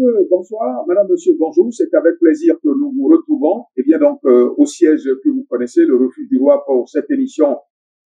monsieur, bonsoir. Madame, monsieur, bonjour. C'est avec plaisir que nous vous retrouvons. Et bien donc, au siège que vous connaissez, le Refuge du Roi, pour cette émission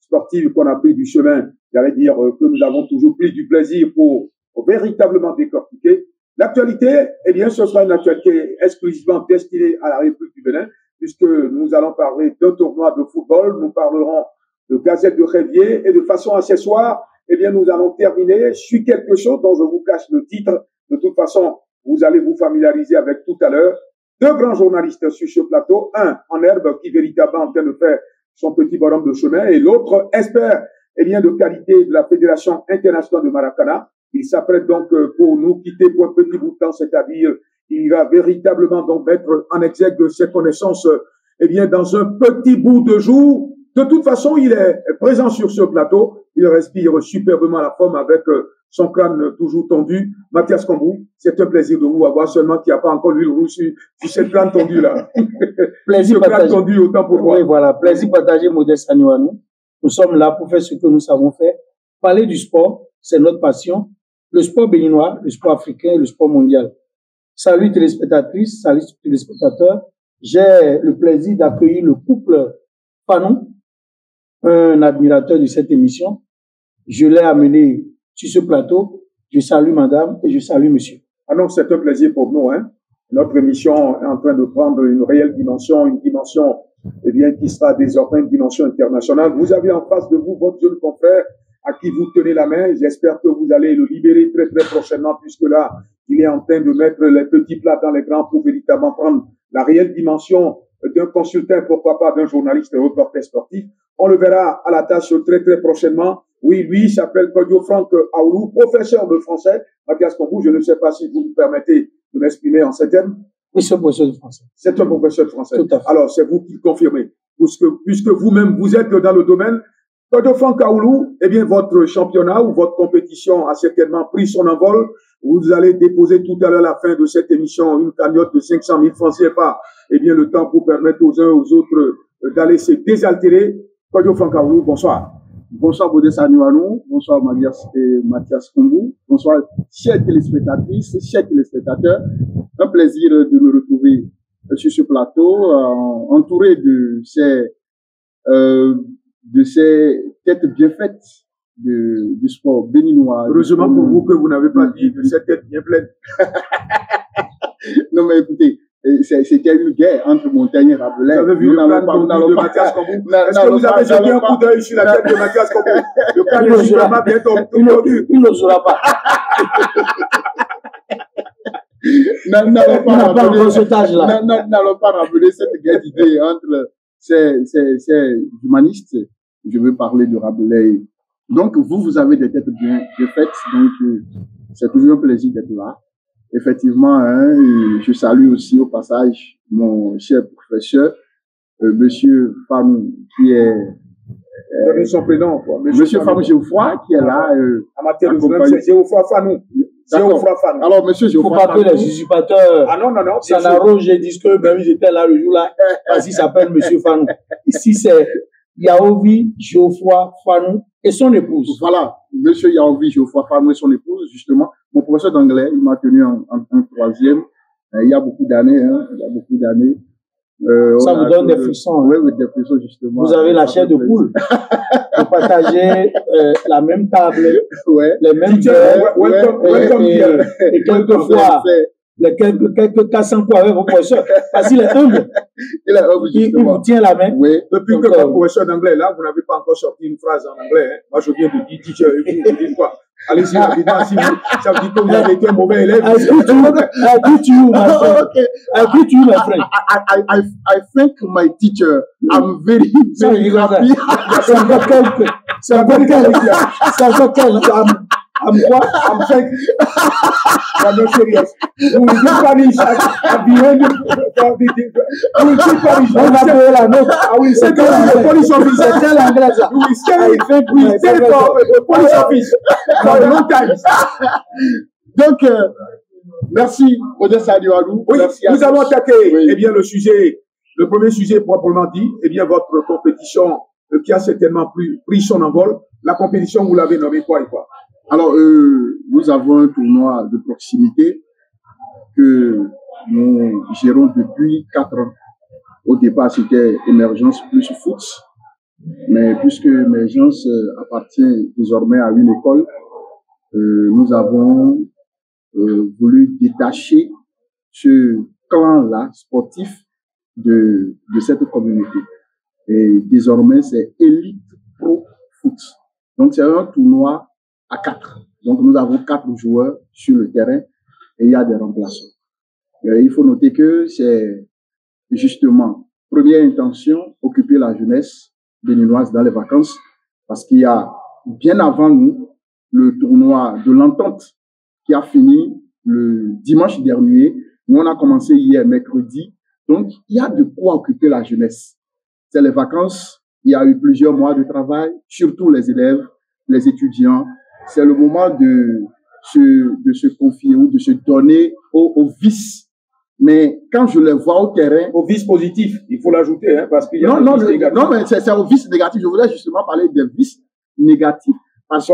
sportive qu'on a pris du chemin. J'allais dire que nous avons toujours pris du plaisir pour véritablement décortiquer. L'actualité, eh bien, ce sera une actualité exclusivement destinée à la République du Bénin, puisque nous allons parler d'un tournoi de football. Nous parlerons de Gazette de Révier et de façon accessoire, eh bien, nous allons terminer sur quelque chose dont je vous cache le titre. De toute façon, vous allez vous familiariser avec tout à l'heure. Deux grands journalistes sur ce plateau. Un en herbe qui véritablement en train de faire son petit bonhomme de chemin et l'autre expert, eh bien, de qualité de la Fédération internationale de Maracana. Il s'apprête donc pour nous quitter pour un petit bout de temps, c'est-à-dire il va véritablement donc mettre en exergue ses connaissances, eh bien, dans un petit bout de jour. De toute façon, il est présent sur ce plateau. Il respire superbement la forme avec son crâne toujours tendu. Mathias Kombou, c'est un plaisir de vous avoir, seulement qu'il n'y a pas encore l'huile rouge sur cette crâne tendue là. Plaisir partagé. Crâne tendu, autant pour moi. Oui, voilà. Plaisir partagé, Modeste Anouanou. Nous sommes là pour faire ce que nous savons faire. Parler du sport, c'est notre passion. Le sport béninois, le sport africain, le sport mondial. Salut téléspectatrices, salut téléspectateurs. J'ai le plaisir d'accueillir le couple Fanon, un admirateur de cette émission. Je l'ai amené sur ce plateau. Je salue madame et je salue monsieur. Ah non, c'est un plaisir pour nous, hein. Notre émission est en train de prendre une réelle dimension, une dimension, eh bien, qui sera désormais une dimension internationale. Vous avez en face de vous votre jeune confrère à qui vous tenez la main. J'espère que vous allez le libérer très, très prochainement, puisque là, il est en train de mettre les petits plats dans les grands pour véritablement prendre la réelle dimension d'un consultant, pourquoi pas d'un journaliste et reporter sportif. On le verra à la tâche très, très prochainement. Oui, lui, il s'appelle Kodio Franck Aoulou, professeur de français. Mathias Kombou, je ne sais pas si vous me permettez de m'exprimer en ces termes. Oui, c'est un professeur de français. C'est un professeur de français. Tout à fait. Alors, c'est vous qui le confirmez. Puisque vous-même, vous êtes dans le domaine. Kodio Franck Aoulou, eh bien, votre championnat ou votre compétition a certainement pris son envol. Vous allez déposer tout à l'heure, à la fin de cette émission, une cagnotte de 500 000 francs CFA. Eh bien, le temps pour permettre aux uns aux autres d'aller se désaltérer. Kodio Franck Aoulou, bonsoir. Bonsoir Modeste Anouanou, bonsoir Mathias Kombou, bonsoir chères téléspectatrices, chers téléspectateurs. Un plaisir de me retrouver sur ce plateau, entouré de ces têtes bien faites du sport béninois. Heureusement pour vous que vous n'avez pas dit de cette tête bien pleine. Non mais écoutez, c'était une guerre entre Montaigne et Rabelais. Vous avez vu le crâne de Mathias Kombou? Est-ce que vous avez jeté un coup d'œil sur la tête de Mathias Kombou? Le crâne est sûrement bien tendu. Il n'osera pas. N'allons pas rappeler cette guerre d'idées entre ces humanistes. Je veux parler de Rabelais. Donc, vous avez des têtes bien faites. Donc, c'est toujours un plaisir d'être là. Effectivement, hein, je salue aussi au passage mon cher professeur, monsieur Famou, qui est... Donnez son prénom, quoi. Monsieur Famou Géoffroy, qui est là. En matière de problème, c'est Géoffroy Fanou. Géoffroy Fanou. Alors, monsieur Géoffroy Fanou. Il ne faut pas que les usurpateurs. Ah non. Sanaro, j'ai dit que même ils étaient là le jour-là, parce qu'il s'appelle monsieur Fanou. Ici, c'est Yaovi Géoffroy Fanou et son épouse. Voilà, monsieur Yaovi Géoffroy Fanou et son épouse, justement. Mon professeur d'anglais, il m'a tenu en troisième. Il y a beaucoup d'années, hein. Il y a beaucoup d'années. Ça vous donne des frissons. Oui, des frissons, justement. Vous avez la chair de poule. Vous partagez la même table, les mêmes verres, et quelquefois, les quelques cas sans quoi avec vos professeurs. Parce qu'il est humble. Il vous tient la main. Oui. Depuis que votre professeur d'anglais là, vous n'avez pas encore sorti une phrase en anglais. Hein. Moi, je viens de dire teacher et vous dites quoi? Allez-y, rapidement, si ça vous dit que vous avez été un mauvais élève. I greet you, my friend. I greet you, my friend. I thank my teacher. I'm very happy. C'est encore quel? I'm what? I'm thank. I'm not serious. We will give Spanish at the end of the we will give Spanish. On va payer la note. I will say the police officer. Tell l'anglais. We will stay for the police office for a long time. Donc, merci, Modeste Anouanou. Oui, nous allons attaquer, eh bien, le premier sujet proprement dit, eh bien, votre compétition qui a certainement pris son envol. La compétition, vous l'avez nommée quoi et quoi? Alors, nous avons un tournoi de proximité que nous gérons depuis 4 ans. Au départ, c'était Émergence plus foot, mais puisque Émergence appartient désormais à une école, nous avons voulu détacher ce clan-là sportif de cette communauté. Et désormais, c'est Elite Pro Foot. Donc, c'est un tournoi à 4. Donc, nous avons 4 joueurs sur le terrain et il y a des remplaçants. Il faut noter que c'est justement, première intention, occuper la jeunesse béninoise dans les vacances, parce qu'il y a, bien avant nous, le tournoi de l'Entente qui a fini le dimanche dernier. Nous, on a commencé hier, mercredi. Donc, il y a de quoi occuper la jeunesse. C'est les vacances. Il y a eu plusieurs mois de travail, surtout les élèves, les étudiants. C'est le moment de se confier ou de se donner aux vices. Mais quand je les vois au terrain... Aux vices positifs, il faut l'ajouter, hein, parce qu'il y a des vices négatifs. Non, mais c'est aux vices négatifs. Je voulais justement parler des vices négatifs. Parce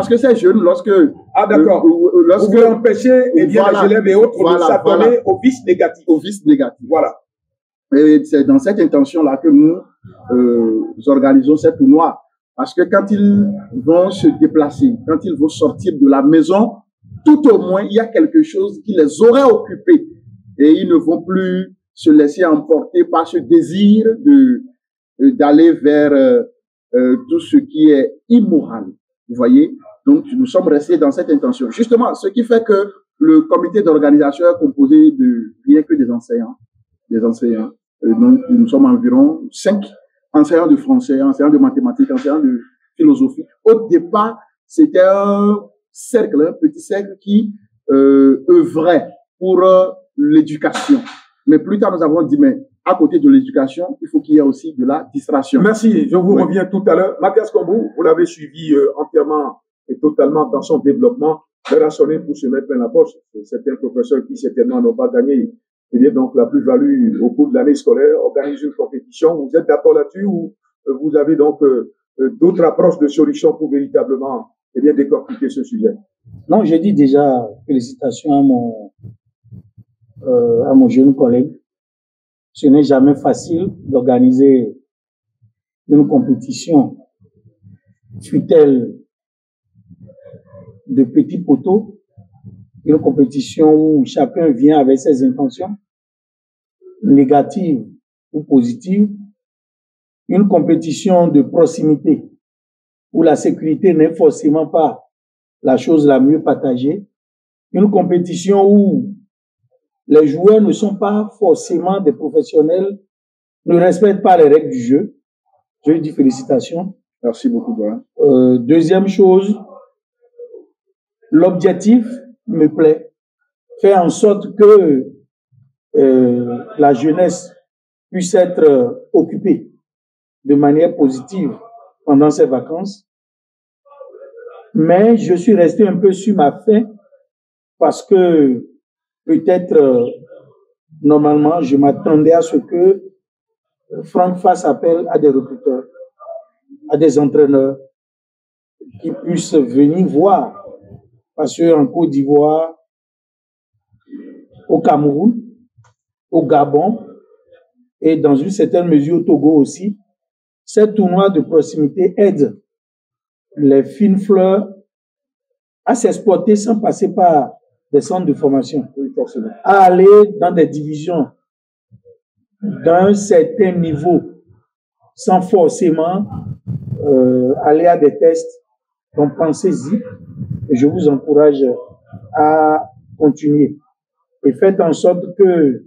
que ces jeunes, lorsque... Ah, d'accord. Vous voulez empêcher les élèves et autres de s'adonner aux vices négatifs. Aux vices négatifs. Voilà. Et c'est dans cette intention-là que nous organisons ces tournois. Parce que quand ils vont se déplacer, quand ils vont sortir de la maison, tout au moins, il y a quelque chose qui les aurait occupés. Et ils ne vont plus se laisser emporter par ce désir d'aller vers tout ce qui est immoral. Vous voyez? Donc, nous sommes restés dans cette intention. Justement, ce qui fait que le comité d'organisation est composé de rien que des enseignants. Donc, nous sommes environ 5 enseignants de français, enseignants de mathématiques, enseignants de philosophie. Au départ, c'était un cercle, un petit cercle qui œuvrait pour l'éducation. Mais plus tard, nous avons dit, mais à côté de l'éducation, il faut qu'il y ait aussi de la distraction. Merci, je vous reviens tout à l'heure. Mathias Kombou, vous l'avez suivi entièrement et totalement dans son développement. Il a sonné pour se mettre plein la poche. Certains professeurs qui certainement n'ont pas gagné, eh bien, donc la plus-value au cours de l'année scolaire, organise une compétition. Vous êtes d'accord là-dessus ou vous avez donc d'autres approches de solutions pour véritablement décortiquer ce sujet? Non, je dis déjà félicitations à mon jeune collègue. Ce n'est jamais facile d'organiser une compétition, fut-elle de petits poteaux, une compétition où chacun vient avec ses intentions, négatives ou positives, une compétition de proximité, où la sécurité n'est forcément pas la chose la mieux partagée, une compétition où les joueurs ne sont pas forcément des professionnels, ne respectent pas les règles du jeu. Je lui dis félicitations. Merci beaucoup, Doyen. Deuxième chose, l'objectif me plaît. Faire en sorte que la jeunesse puisse être occupée de manière positive pendant ces vacances. Mais je suis resté un peu sur ma faim parce que peut-être, normalement, je m'attendais à ce que Franck fasse appel à des recruteurs, à des entraîneurs qui puissent venir voir. Parce qu'en Côte d'Ivoire, au Cameroun, au Gabon et dans une certaine mesure au Togo aussi, ces tournois de proximité aident les fines fleurs à s'exporter sans passer par des centres de formation, à aller dans des divisions d'un certain niveau sans forcément aller à des tests. Donc pensez-y et je vous encourage à continuer et faites en sorte que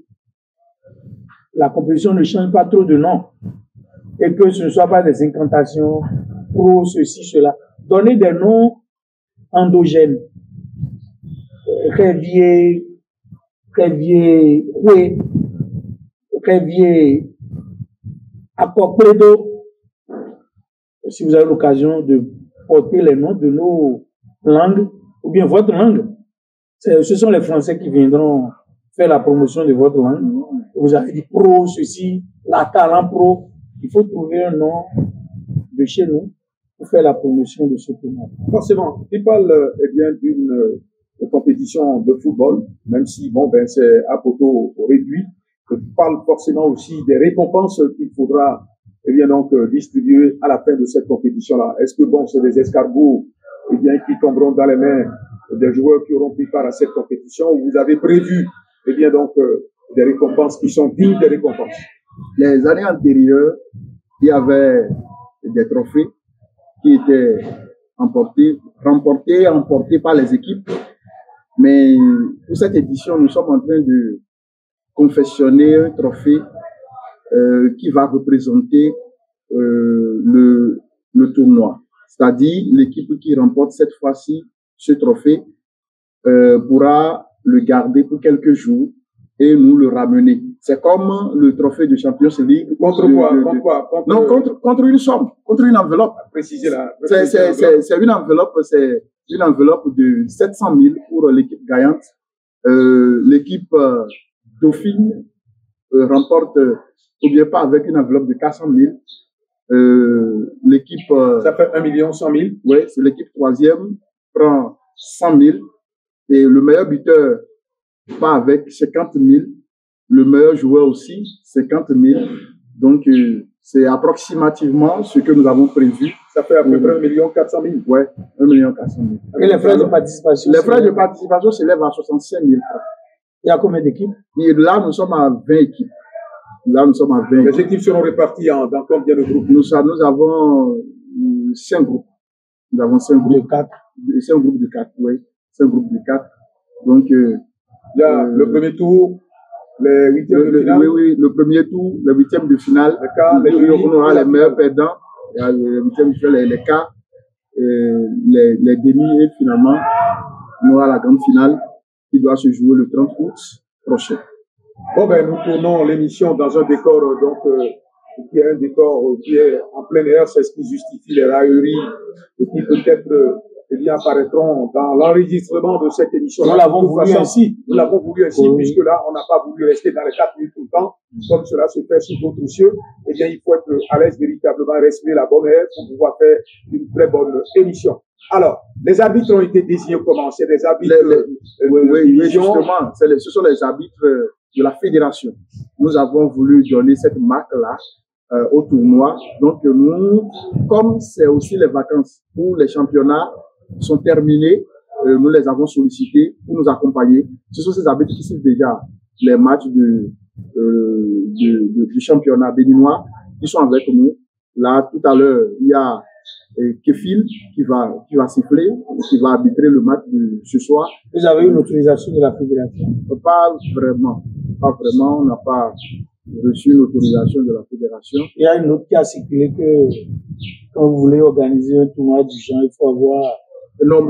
la compétition ne change pas trop de nom et que ce ne soit pas des incantations pro ceci, cela. Donnez des noms endogènes. Révier, Acopledo. Si vous avez l'occasion de porter les noms de nos langues, ou bien votre langue, ce sont les Français qui viendront faire la promotion de votre langue. Vous avez dit pro, ceci, la talent pro. Il faut trouver un nom de chez nous pour faire la promotion de ce tournoi. Forcément, il parle d'une compétition de football, même si, bon, ben, c'est à poteau réduit. Je parle forcément aussi des récompenses qu'il faudra, eh bien, donc, distribuer à la fin de cette compétition-là. Est-ce que, bon, c'est des escargots, eh bien, qui tomberont dans les mains des joueurs qui auront pris part à cette compétition, ou vous avez prévu, eh bien, donc, des récompenses qui sont dignes des récompenses? Les années antérieures, il y avait des trophées qui étaient remportés par les équipes. Mais pour cette édition, nous sommes en train de confectionner un trophée qui va représenter le tournoi. C'est-à-dire, l'équipe qui remporte cette fois-ci ce trophée pourra le garder pour quelques jours et nous le ramener. C'est comme le trophée de Champions League. Contre quoi? Non, contre une somme, contre une enveloppe. Précisez-la. C'est une enveloppe de 700 000 pour l'équipe gagnante. L'équipe dauphine remporte, ou bien pas, avec une enveloppe de 400 000. L'équipe... ça fait 1 100 000. Oui, c'est l'équipe troisième prend 100 000. Et le meilleur buteur part avec 50 000. Le meilleur joueur aussi, 50 000. Donc, c'est approximativement ce que nous avons prévu. Ça fait à peu près 1 400 000. Oui, 1 400 000. Et les frais de participation? Les frais de participation s'élèvent à 65 000 francs. Il y a combien d'équipes? Et là, nous sommes à 20 équipes. Les équipes seront réparties dans combien de groupes? Nous avons 5 groupes. Nous avons 5 groupes. De 4. 5 groupes de 4, oui. 5 groupes de 4. Donc, il y a le premier tour, les huitièmes de finale. Oui, le premier tour, les huitièmes de finale. On aura les meilleurs perdants. Il y a les huitièmes de finale, les quarts, les demi et finalement, on aura la grande finale qui doit se jouer le 30 août prochain. Bon, ben, nous tournons l'émission dans un décor, qui est un décor qui est en plein air, c'est ce qui justifie les railleries et qui peut-être, eh bien, apparaîtront dans l'enregistrement de cette émission. Nous l'avons voulu ainsi. Nous l'avons voulu ainsi, puisque là, on n'a pas voulu rester dans les 4 minutes tout le temps, comme cela se fait sous d'autres cieux. Eh bien, il faut être à l'aise véritablement, respirer la bonne air pour pouvoir faire une très bonne émission. Alors, les arbitres ont été désignés comment? C'est des arbitres oui, justement, ce sont les arbitres de la fédération. Nous avons voulu donner cette marque-là au tournoi. Donc, nous, comme c'est aussi les vacances où les championnats sont terminés, nous les avons sollicités pour nous accompagner. Ce sont ces arbitres qui suivent déjà les matchs du championnat béninois qui sont avec nous. Là, tout à l'heure, il y a Kefil qui va siffler, qui va arbitrer le match de ce soir. Vous avez une autorisation de la fédération? Pas vraiment, on n'a pas reçu une autorisation de la fédération. Il y a une note qui a circulé que quand vous voulez organiser un tournoi du genre, il faut avoir... Non,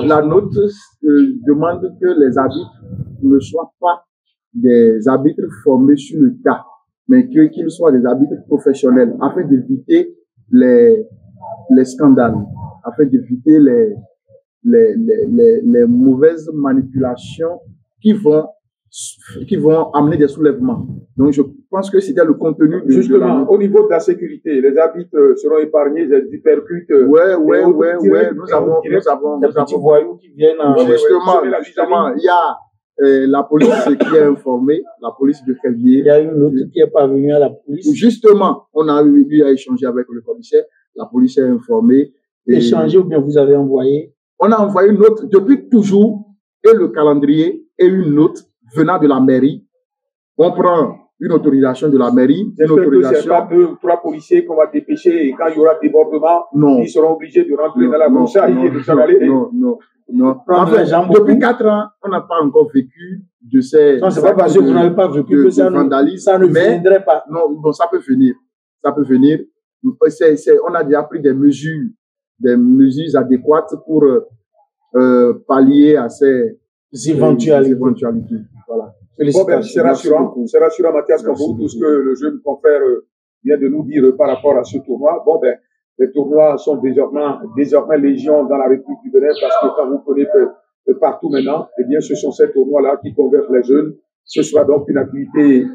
la note demande que les arbitres ne soient pas des arbitres formés sur le tas, mais qu'ils soient des arbitres professionnels afin d'éviter les scandales, afin d'éviter les mauvaises manipulations qui vont amener des soulèvements. Donc, je pense que c'était le contenu de... Justement, au niveau de la sécurité, les arbitres seront épargnés, les hypercutes. Nous avons des petits voyous qui viennent justement, il y a la police qui est informée, la police de Crévier. Il y a une note qui est parvenue à la police. Justement, on a eu à échanger avec le commissaire, la police est informée. Échanger ou bien vous avez envoyé? On a envoyé une note depuis toujours, et le calendrier et une note venant de la mairie. On prend une autorisation de la mairie. J'espère que c'est pas 2 ou 3 policiers qu'on va dépêcher et quand il y aura débordement, ils seront obligés de rentrer dans la broussard et de s'en aller. Non. Depuis 4 ans, on n'a pas encore vécu de ces... Non, c'est pas parce que vous n'avez pas vécu que ça ne viendrait pas. Non, ça peut venir. On a déjà pris des mesures adéquates pour pallier à ces éventualités. Voilà. Bon, ben, c'est rassurant, Mathias Kambou, tout ce que le jeune confrère vient de nous dire par rapport à ce tournoi. Bon, ben, les tournois sont désormais légion dans la République du Bénin parce que quand vous prenez partout maintenant, eh bien, ce sont ces tournois-là qui convertent les jeunes. Ce sera donc une activité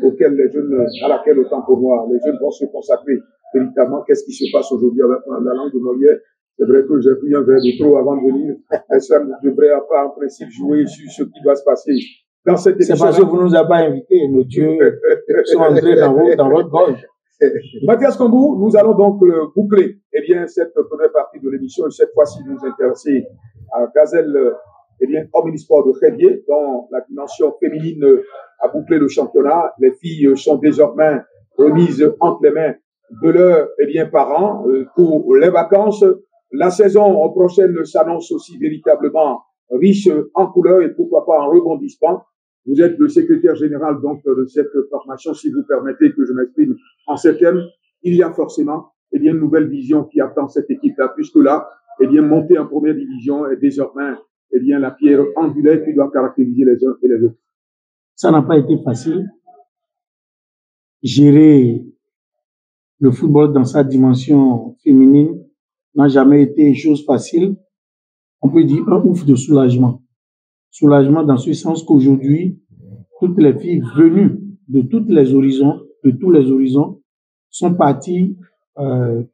à laquelle autant pour moi, les jeunes vont se consacrer véritablement. Qu'est-ce qui se passe aujourd'hui avec la langue de Molière? C'est vrai que j'ai pris un verre de trop avant de venir. Mais ça devrait en principe jouer sur ce qui doit se passer dans cette émission. C'est parce que vous ne nous avez pas invités. Nos dieux sont entrés dans votre gorge. Mathias Kambou, nous allons donc boucler cette première partie de l'émission et cette fois-ci nous intéresser à Gazelle Omnisport de Khedje, dont la dimension féminine a bouclé le championnat. Les filles sont désormais remises entre les mains de leurs parents pour les vacances. La saison prochaine s'annonce aussi véritablement riche en couleurs et pourquoi pas en rebondissement. Vous êtes le secrétaire général donc de cette formation. Si vous permettez que je m'exprime en ces termes, il y a forcément une nouvelle vision qui attend cette équipe-là, puisque là, monter en première division est désormais la pierre angulaire qui doit caractériser les uns et les autres. Ça n'a pas été facile. Gérer le football dans sa dimension féminine n'a jamais été chose facile. On peut dire un ouf de soulagement. Soulagement dans ce sens qu'aujourd'hui, toutes les filles venues de tous les horizons, sont parties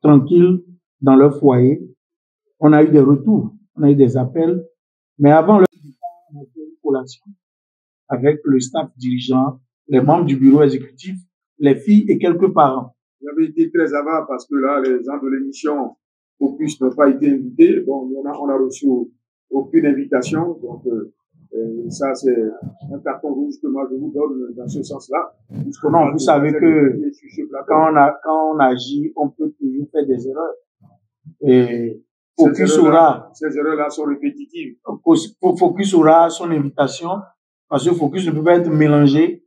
tranquilles dans leur foyer. On a eu des retours, on a eu des appels, mais avant leur départ, on a fait une collation avec le staff dirigeant, les membres du bureau exécutif, les filles et quelques parents. Vous avez été très avare parce que là, les gens de l'émission Focus n'ont pas été invités. Bon, on a reçu aucune invitation, donc ça c'est un carton rouge que moi je vous donne dans ce sens-là. Non, vous savez que quand on agit, on peut toujours faire des erreurs. Et Focus aura. Ces erreurs-là sont répétitives. Focus aura son invitation parce que Focus ne peut pas être mélangé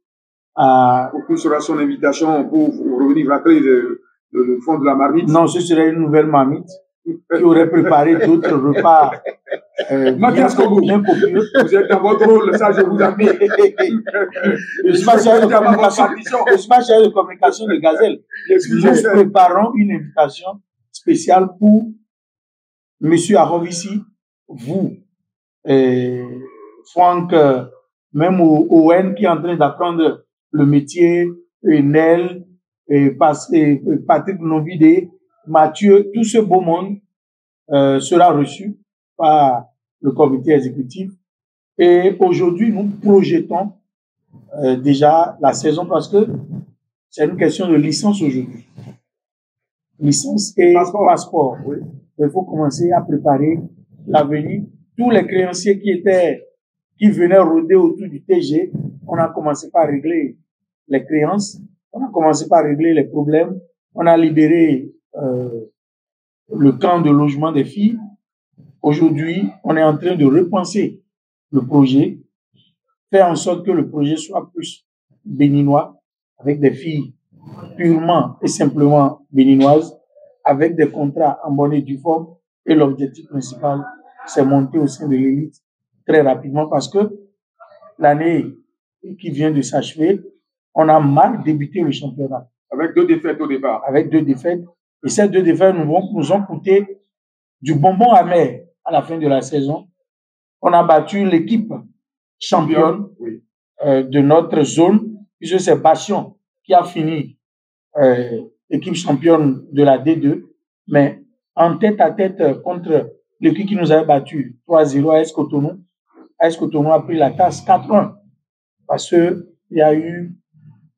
à. Focus aura son invitation pour revenir rappeler le fond de la marmite. Non, ce serait une nouvelle marmite qui aurait préparé d'autres repas. Mathias Kambou, vous êtes dans votre rôle, ça je vous admire. Je suis pas chargé de communication de Gazelle. Nous préparons une invitation spéciale pour Monsieur Arovici, vous, Franck, même Owen qui est en train d'apprendre le métier, Nel, Patrick Novidé, Mathieu, tout ce beau monde sera reçu par le comité exécutif. Et aujourd'hui, nous projetons déjà la saison parce que c'est une question de licence aujourd'hui. Licence et passeport. Oui. Il faut commencer à préparer l'avenir. Tous les créanciers qui venaient rôder autour du TG, on a commencé par régler les créances, on a commencé par régler les problèmes, on a libéré le camp de logement des filles. Aujourd'hui, on est en train de repenser le projet, faire en sorte que le projet soit plus béninois, avec des filles purement et simplement béninoises, avec des contrats en bonne et due forme. Et l'objectif principal, c'est monter au sein de l'élite très rapidement parce que l'année qui vient de s'achever, on a mal débuté le championnat. Avec 2 défaites au départ. Avec 2 défaites. Et ces 2 défaites nous ont coûté du bonbon amer à la fin de la saison. On a battu l'équipe championne de notre zone, puisque c'est Bastion qui a fini équipe championne de la D2, mais en tête à tête contre l'équipe qui nous avait battu 3-0 à AS Cotonou. AS Cotonou a pris la tasse 4-1 parce que il y a eu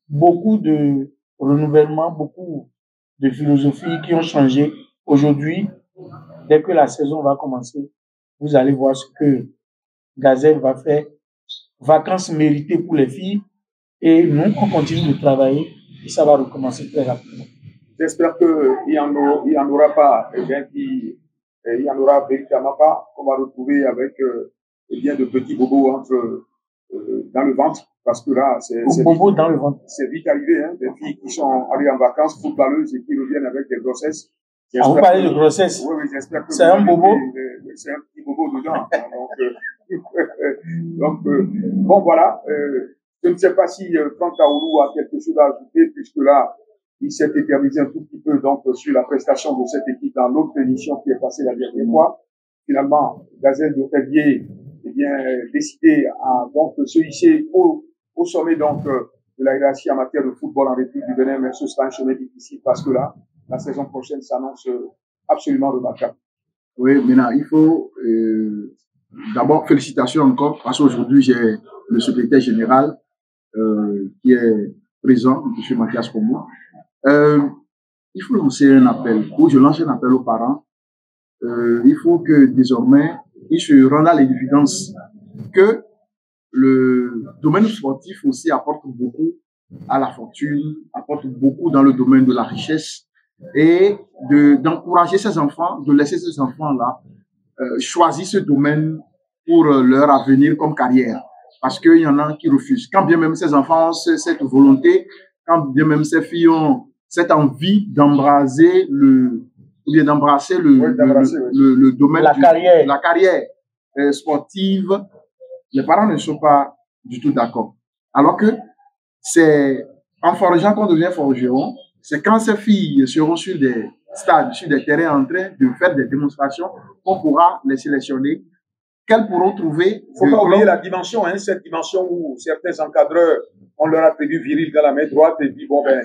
beaucoup de renouvellement, beaucoup de philosophies qui ont changé. Aujourd'hui, dès que la saison va commencer, vous allez voir ce que Gazelle va faire. Vacances méritées pour les filles et nous, on continue de travailler et ça va recommencer très rapidement. J'espère qu'il n'y en aura pas, il n'y en aura véritablement pas, qu'on va retrouver avec de petits bobos dans le ventre, parce que là, c'est vite arrivé, hein, des filles qui sont allées en vacances footballeuses et qui reviennent avec des grossesses. Vous parlez de grossesse? Oui, j'espère que c'est un bobo. C'est un petit bobo dedans. Donc, bon, voilà. Je ne sais pas si Franck Taoulou a quelque chose à ajouter, puisque là, il s'est éternisé un tout petit peu donc sur la prestation de cette équipe dans l'autre émission qui est passée la dernière fois. Finalement, Gazelle de Khedje décidé à donc se hisser au sommet donc de la hiérarchie en matière de football en République du Bénin, mais ce sera un chemin difficile parce que là, la saison prochaine s'annonce absolument remarquable. Oui, maintenant, il faut d'abord félicitations encore parce qu'aujourd'hui, j'ai le secrétaire général qui est présent, M. Mathias Kombo. Il faut lancer un appel, ou je lance un appel aux parents. Il faut que désormais, ils se rendent à l'évidence que le domaine sportif aussi apporte beaucoup à la fortune, apporte beaucoup dans le domaine de la richesse et d'encourager ces enfants, de laisser ces enfants-là choisir ce domaine pour leur avenir comme carrière. Parce qu'il y en a qui refusent. Quand bien même ces enfants ont cette volonté, quand bien même ces filles ont cette envie d'embrasser le domaine de la carrière sportive, les parents ne sont pas du tout d'accord. Alors que c'est en forgeant qu'on devient forgeron, c'est quand ces filles seront sur des stades, sur des terrains en train de faire des démonstrations qu'on pourra les sélectionner, qu'elles pourront trouver. Il ne faut pas oublier la dimension, hein, cette dimension où certains encadreurs, on leur attribue viril dans la main droite et puis bon, ben,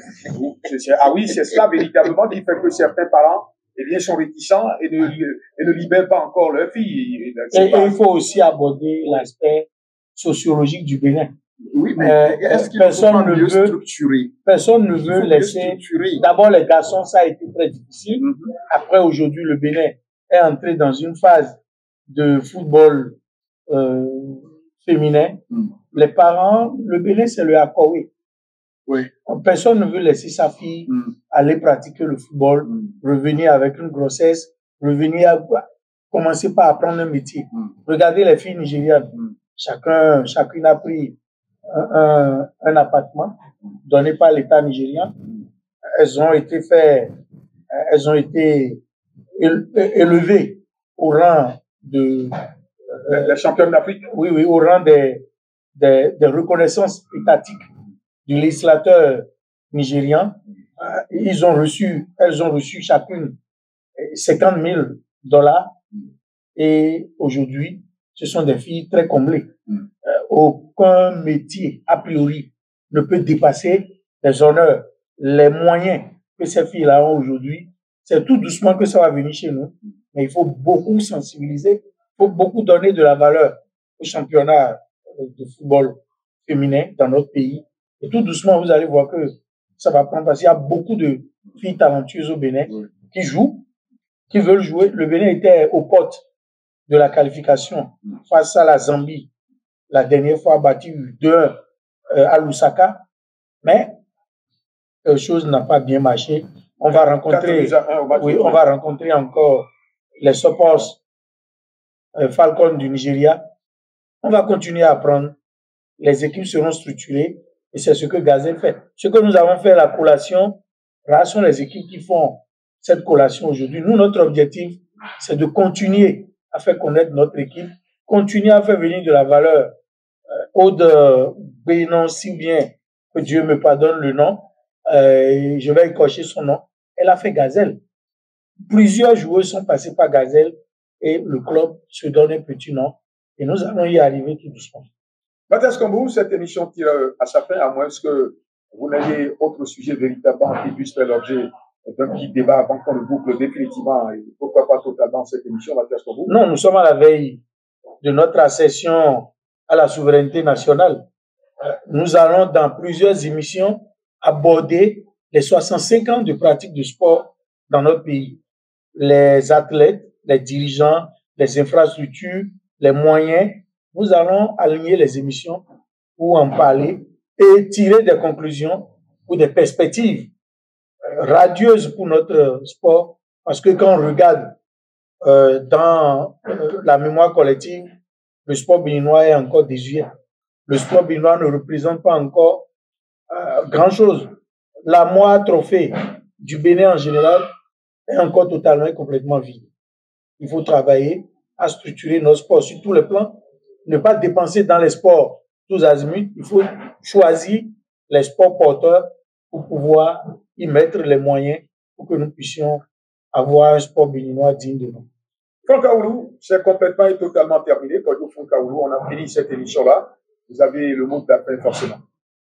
ah oui, c'est ça véritablement qui fait que certains parents eh bien, sont réticents et ne libèrent pas encore leurs filles. Et il faut aussi aborder l'aspect sociologique du Bénin. Oui, mais est-ce qu'il faut mieux structurer? Personne ne veut laisser. D'abord, les garçons, ça a été très difficile. Après, aujourd'hui, le Bénin est entré dans une phase de football féminin. Les parents, le Bénin, c'est le Akawé. Oui. Personne ne veut laisser sa fille aller pratiquer le football, revenir avec une grossesse, commencer par apprendre un métier. Regardez les filles nigérianes. Chacune a pris un appartement donné par l'État nigérien. Elles ont été élevées au rang de les championnes d'Afrique. Oui, au rang des reconnaissances étatiques du législateur nigérian. Elles ont reçu chacune $50,000 et aujourd'hui, ce sont des filles très comblées. Aucun métier, a priori, ne peut dépasser les honneurs, les moyens que ces filles-là ont aujourd'hui. C'est tout doucement que ça va venir chez nous. Mais il faut beaucoup sensibiliser, il faut beaucoup donner de la valeur au championnat de football féminin dans notre pays. Et tout doucement, vous allez voir que ça va prendre parce qu'il y a beaucoup de filles talentueuses au Bénin qui jouent, qui veulent jouer. Le Bénin était aux portes de la qualification face à la Zambie. La dernière fois battu 2-1 à Lusaka. Mais chose n'a pas bien marché. On va rencontrer encore les Sopos Falcons du Nigeria. On va continuer à apprendre. Les équipes seront structurées et c'est ce que Gazelle fait. Ce que nous avons fait, la collation, rares sont les équipes qui font cette collation aujourd'hui. Nous, notre objectif, c'est de continuer à faire connaître notre équipe, continuer à faire venir de la valeur. Aude Bénon, si bien que Dieu me pardonne le nom, je vais écorcher son nom, elle a fait Gazelle. Plusieurs joueurs sont passés par Gazelle et le club se donne un petit nom et nous allons y arriver tout doucement. Mathias Kombo, cette émission tire à sa fin, à moins que vous n'ayez autre sujet véritablement qui puisse faire l'objet d'un petit débat avant qu'on le boucle définitivement et pourquoi pas totalement cette émission, Mathias Kombo. Non, nous sommes à la veille de notre accession à la souveraineté nationale. Nous allons dans plusieurs émissions aborder les 65 ans de pratique du sport dans notre pays. Les athlètes, les dirigeants, les infrastructures, les moyens. Nous allons aligner les émissions pour en parler et tirer des conclusions ou des perspectives radieuses pour notre sport. Parce que quand on regarde dans la mémoire collective, le sport béninois est encore désuet. Le sport béninois ne représente pas encore grand-chose. La moire trophée du Bénin en général est encore totalement et complètement vide. Il faut travailler à structurer nos sports sur tous les plans, ne pas dépenser dans les sports tous azimuts. Il faut choisir les sports porteurs pour pouvoir y mettre les moyens pour que nous puissions avoir un sport béninois digne de nous. Franck Aoulou, c'est complètement et totalement terminé. Quand je dis Franck Aoulou, on a fini cette émission-là. Vous avez le mot d'après, forcément.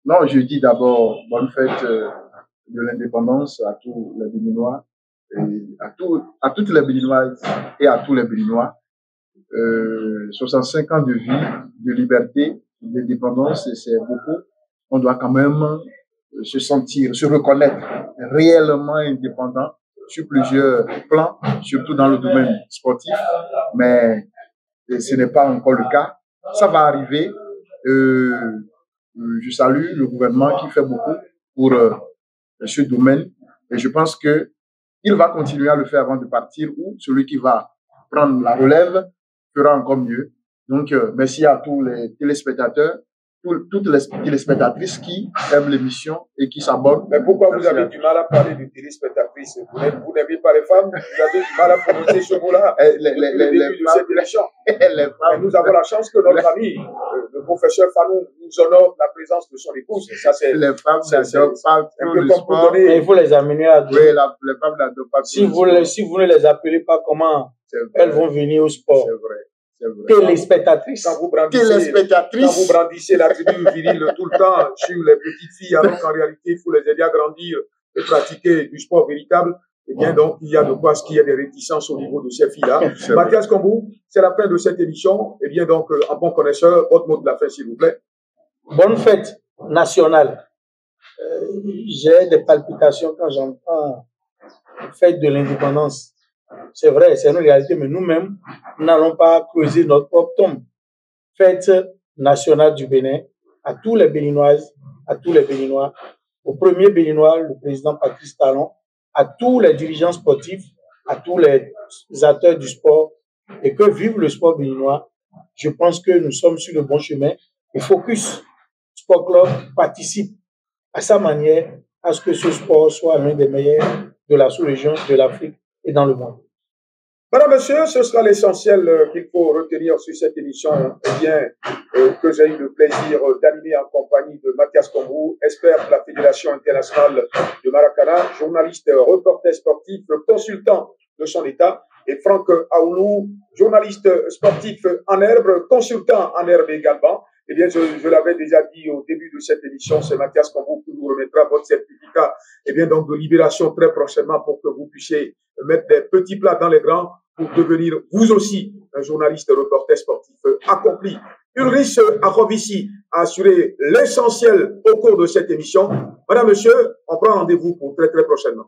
Non, je dis d'abord bonne fête de l'indépendance à tous les Béninois à toutes les Béninoises et à tous les Béninois. 65 ans de vie, de liberté, d'indépendance, c'est beaucoup. On doit quand même se sentir, se reconnaître réellement indépendant sur plusieurs plans, surtout dans le domaine sportif, mais ce n'est pas encore le cas. Ça va arriver. Je salue le gouvernement qui fait beaucoup pour ce domaine et je pense que il va continuer à le faire avant de partir ou celui qui va prendre la relève fera encore mieux. Donc, merci à tous les téléspectateurs, toutes les téléspectatrices qui aiment l'émission et qui s'abonnent. Mais pourquoi vous avez du mal à parler de téléspectatrices? Vous n'aimez pas les femmes? Vous avez du mal à prononcer ce mot-là? Nous avons la chance que notre ami, le professeur Fanou, nous honore la présence de son épouse. Ça, c'est les femmes n'adorent pas trop le sport. Mais il faut les amener à oui, les femmes n'adorent pas. Si vous ne les appelez pas, comment elles vont venir au sport? C'est vrai. Téléspectatrices. Quand vous brandissez la tribu virile tout le temps sur les petites filles, alors qu'en réalité, il faut les aider à grandir et pratiquer du sport véritable, eh bien, donc, il y a de quoi ce qu'il y a des réticences au niveau de ces filles-là. Mathias Kambou, c'est la fin de cette émission. Eh bien, donc, en bon connaisseur, votre mot de la fin, s'il vous plaît. Bonne fête nationale. J'ai des palpitations quand j'entends fête de l'indépendance. C'est vrai, c'est une réalité, mais nous-mêmes, nous n'allons pas creuser notre propre tombe. Fête nationale du Bénin, à tous les Béninoises, à tous les Béninois, au premier Béninois, le président Patrice Talon, à tous les dirigeants sportifs, à tous les acteurs du sport, et que vive le sport béninois. Je pense que nous sommes sur le bon chemin. Et Focus Sport Club participe à sa manière à ce que ce sport soit l'un des meilleurs de la sous-région, de l'Afrique et dans le monde. Madame, Monsieur, ce sera l'essentiel qu'il faut retenir sur cette émission, que j'ai eu le plaisir d'animer en compagnie de Mathias Kambou, expert de la Fédération internationale de Maracana, journaliste, reporter sportif, consultant de son État, et Franck Aoulou, journaliste sportif en herbe, consultant en herbe également. Eh bien, je l'avais déjà dit au début de cette émission, c'est Mathias Kambou qui vous remettra votre certificat, donc de libération très prochainement pour que vous puissiez mettre des petits plats dans les grands pour devenir vous aussi un journaliste reporter sportif accompli. Ulrich Arovici a assuré l'essentiel au cours de cette émission. Madame, Monsieur, on prend rendez-vous pour très très prochainement.